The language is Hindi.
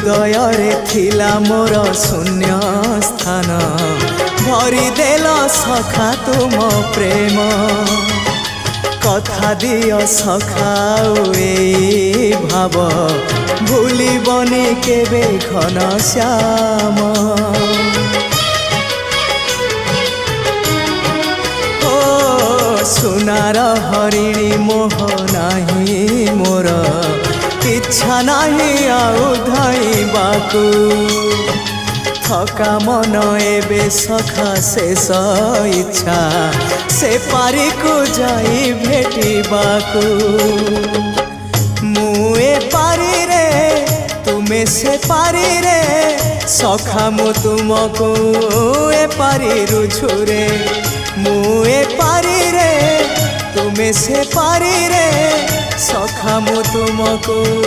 हृदय रे थिला मोर शून्य स्थान भरी देल सखा तुम प्रेम कथा दियो सखाओ ए भाव भूलिबनी केबे घन श्याम ओ सुनार हरिणी मोह नाही मोर इच्छा नहीं आउ धाइबाकू थका मन एबे सखा शेष इच्छा से पारी को जाई भेटिबाकू मुए पारी रे तुमे से पारी रे सखा मु तुमको ए पारी रुझुरे मुए पारी रे तुमे से पारी रे सखा मु तुमको।